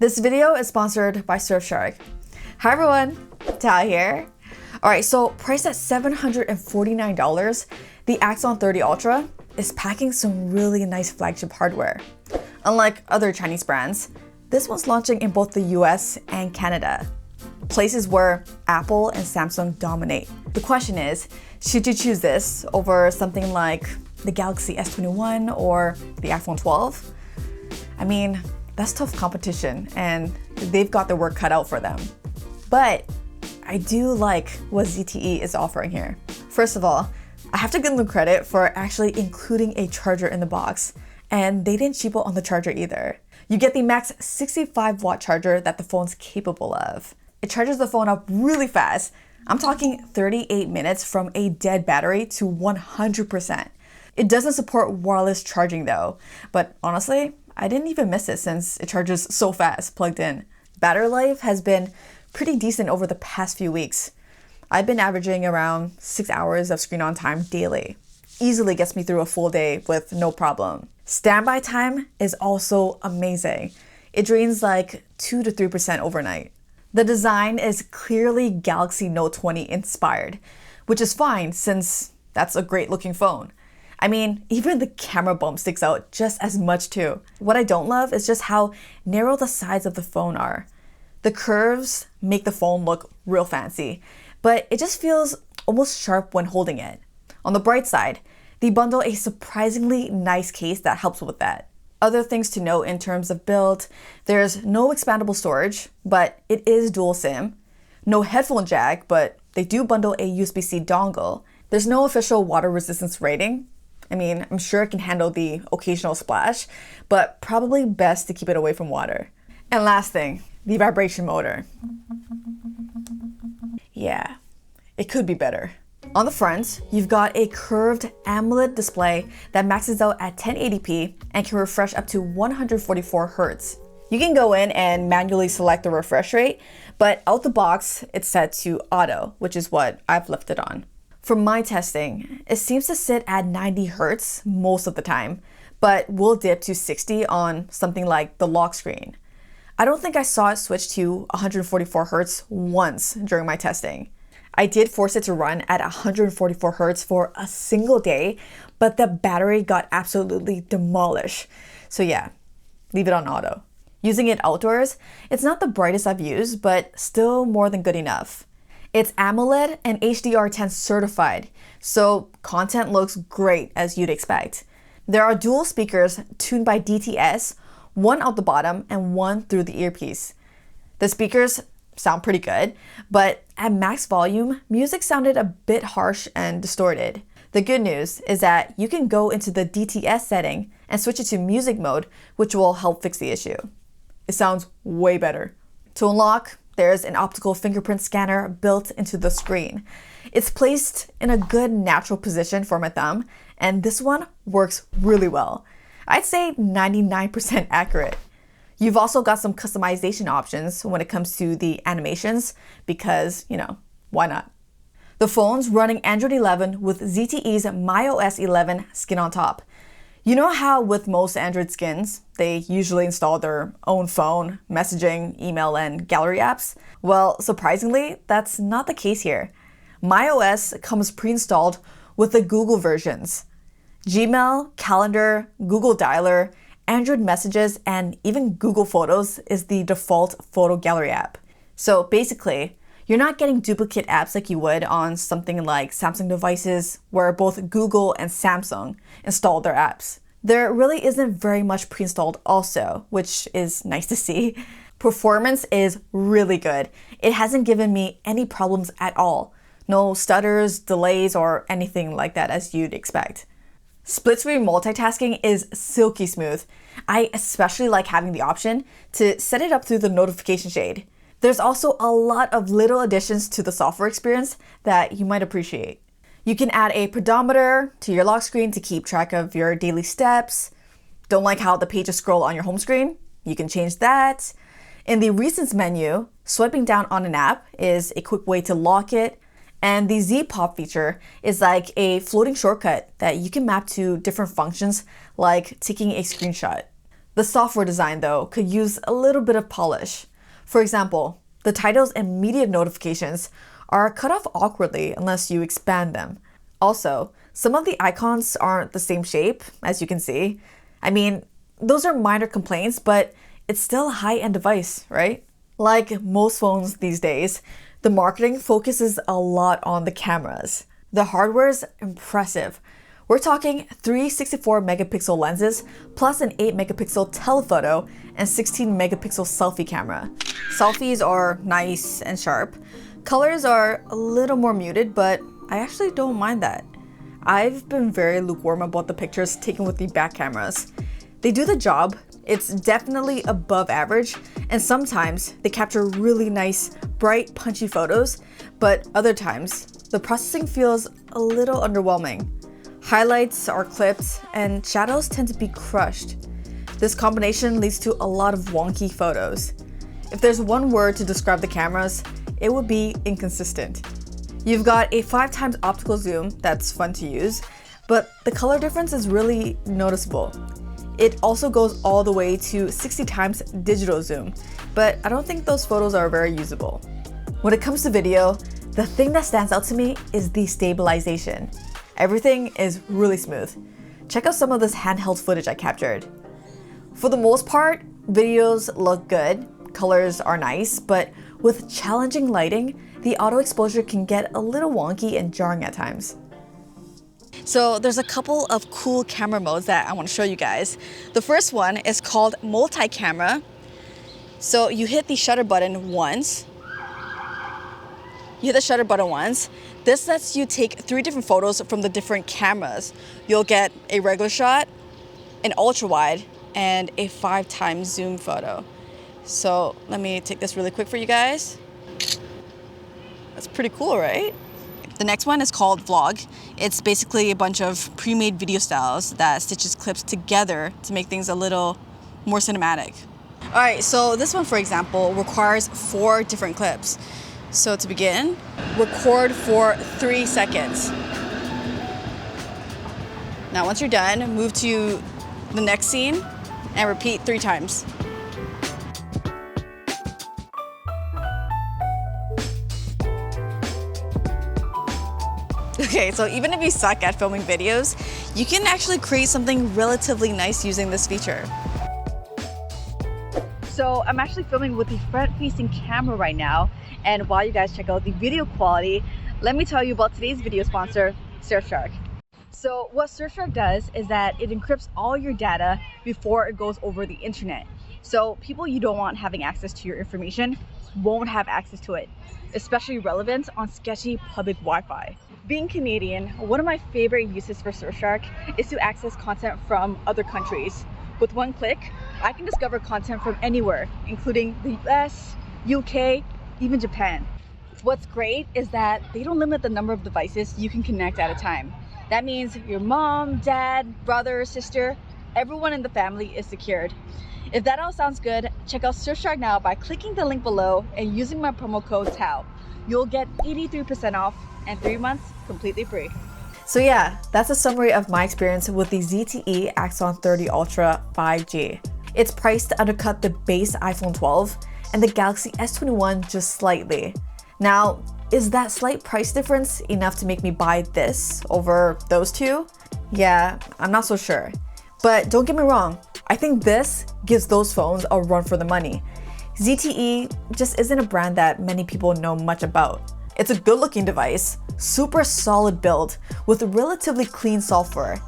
This video is sponsored by Surfshark. Hi everyone, Thao here. Alright, so priced at $749, the Axon 30 Ultra is packing some really nice flagship hardware. Unlike other Chinese brands, this one's launching in both the US and Canada, places where Apple and Samsung dominate. The question is, should you choose this over something like the Galaxy S21 or the iPhone 12? I mean, that's tough competition and they've got their work cut out for them. But I do like what ZTE is offering here. First of all, I have to give them credit for actually including a charger in the box, and they didn't cheapo on the charger either. You get the max 65-watt charger that the phone's capable of. It charges the phone up really fast. I'm talking 38 minutes from a dead battery to 100%. It doesn't support wireless charging though, but honestly, I didn't even miss it since it charges so fast plugged in. Battery life has been pretty decent over the past few weeks. I've been averaging around 6 hours of screen on time daily. Easily gets me through a full day with no problem. Standby time is also amazing. It drains like 2 to 3% overnight. The design is clearly Galaxy Note 20 inspired, which is fine since that's a great looking phone. I mean, even the camera bump sticks out just as much too. What I don't love is just how narrow the sides of the phone are. The curves make the phone look real fancy, but it just feels almost sharp when holding it. On the bright side, they bundle a surprisingly nice case that helps with that. Other things to note in terms of build, there's no expandable storage, but it is dual SIM. No headphone jack, but they do bundle a USB-C dongle. There's no official water resistance rating. I mean, I'm sure it can handle the occasional splash, but probably best to keep it away from water. And last thing, the vibration motor. Yeah, it could be better. On the front, you've got a curved AMOLED display that maxes out at 1080p and can refresh up to 144 Hz. You can go in and manually select the refresh rate, but out the box, it's set to auto, which is what I've left it on. For my testing, it seems to sit at 90 Hz most of the time, but will dip to 60 on something like the lock screen. I don't think I saw it switch to 144 Hz once during my testing. I did force it to run at 144 Hz for a single day, but the battery got absolutely demolished. So yeah, leave it on auto. Using it outdoors, it's not the brightest I've used, but still more than good enough. It's AMOLED and HDR10 certified, so content looks great as you'd expect. There are dual speakers tuned by DTS, one out the bottom and one through the earpiece. The speakers sound pretty good, but at max volume, music sounded a bit harsh and distorted. The good news is that you can go into the DTS setting and switch it to music mode, which will help fix the issue. It sounds way better. To unlock, there's an optical fingerprint scanner built into the screen. It's placed in a good natural position for my thumb, and this one works really well. I'd say 99% accurate. You've also got some customization options when it comes to the animations because, why not? The phone's running Android 11 with ZTE's MyOS 11 skin on top. You know how with most Android skins, they usually install their own phone, messaging, email, and gallery apps? Well, surprisingly, that's not the case here. MyOS comes pre-installed with the Google versions. Gmail, Calendar, Google Dialer, Android Messages, and even Google Photos is the default photo gallery app. So basically, you're not getting duplicate apps like you would on something like Samsung devices where both Google and Samsung install their apps. There really isn't very much pre-installed also, which is nice to see. Performance is really good. It hasn't given me any problems at all. No stutters, delays, or anything like that as you'd expect. Split screen multitasking is silky smooth. I especially like having the option to set it up through the notification shade. There's also a lot of little additions to the software experience that you might appreciate. You can add a pedometer to your lock screen to keep track of your daily steps. Don't like how the pages scroll on your home screen? You can change that. In the Recents menu, swiping down on an app is a quick way to lock it. And the Z Pop feature is like a floating shortcut that you can map to different functions like taking a screenshot. The software design, though, could use a little bit of polish. For example, the titles and media notifications are cut off awkwardly unless you expand them. Also, some of the icons aren't the same shape, as you can see. I mean, those are minor complaints, but it's still a high-end device, right? Like most phones these days, the marketing focuses a lot on the cameras. The hardware's impressive. We're talking 364 megapixel lenses plus an 8 megapixel telephoto and 16 megapixel selfie camera. Selfies are nice and sharp. Colors are a little more muted, but I actually don't mind that. I've been very lukewarm about the pictures taken with the back cameras. They do the job. It's definitely above average, and sometimes they capture really nice, bright, punchy photos, but other times, the processing feels a little underwhelming. Highlights are clipped, and shadows tend to be crushed. This combination leads to a lot of wonky photos. If there's one word to describe the cameras, it would be inconsistent. You've got a 5x optical zoom that's fun to use, but the color difference is really noticeable. It also goes all the way to 60x digital zoom, but I don't think those photos are very usable. When it comes to video, the thing that stands out to me is the stabilization. Everything is really smooth. Check out some of this handheld footage I captured. For the most part, videos look good, colors are nice, but with challenging lighting, the auto exposure can get a little wonky and jarring at times. So there's a couple of cool camera modes that I want to show you guys. The first one is called multi-camera. So you hit the shutter button once. This lets you take 3 different photos from the different cameras. You'll get a regular shot, an ultra wide, and a 5x zoom photo. So let me take this really quick for you guys. That's pretty cool, right? The next one is called Vlog. It's basically a bunch of pre-made video styles that stitches clips together to make things a little more cinematic. All right, so this one, for example, requires 4 different clips. So to begin, record for 3 seconds. Now, once you're done, move to the next scene and repeat 3 times. Okay, so even if you suck at filming videos, you can actually create something relatively nice using this feature. So I'm actually filming with the front-facing camera right now, and while you guys check out the video quality, let me tell you about today's video sponsor, Surfshark. So what Surfshark does is that it encrypts all your data before it goes over the internet. So people you don't want having access to your information won't have access to it, especially relevant on sketchy public Wi-Fi. Being Canadian, one of my favorite uses for Surfshark is to access content from other countries. With one click, I can discover content from anywhere, including the US, UK, even Japan. What's great is that they don't limit the number of devices you can connect at a time. That means your mom, dad, brother, sister, everyone in the family is secured. If that all sounds good, check out Surfshark now by clicking the link below and using my promo code Thao. You'll get 83% off and 3 months completely free. So yeah, that's a summary of my experience with the ZTE Axon 30 Ultra 5G. It's priced to undercut the base iPhone 12 and the Galaxy S21 just slightly. Now, is that slight price difference enough to make me buy this over those two? Yeah, I'm not so sure. But don't get me wrong, I think this gives those phones a run for the money. ZTE just isn't a brand that many people know much about. It's a good-looking device, super solid build, with relatively clean software.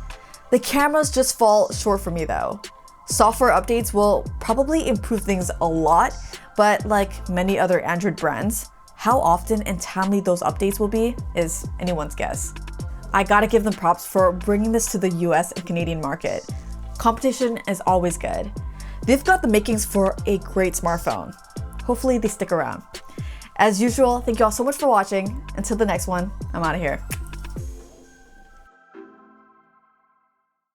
The cameras just fall short for me though. Software updates will probably improve things a lot, but like many other Android brands, how often and timely those updates will be is anyone's guess. I gotta give them props for bringing this to the US and Canadian market. Competition is always good. They've got the makings for a great smartphone. Hopefully they stick around. As usual, thank you all so much for watching. Until the next one, I'm out of here.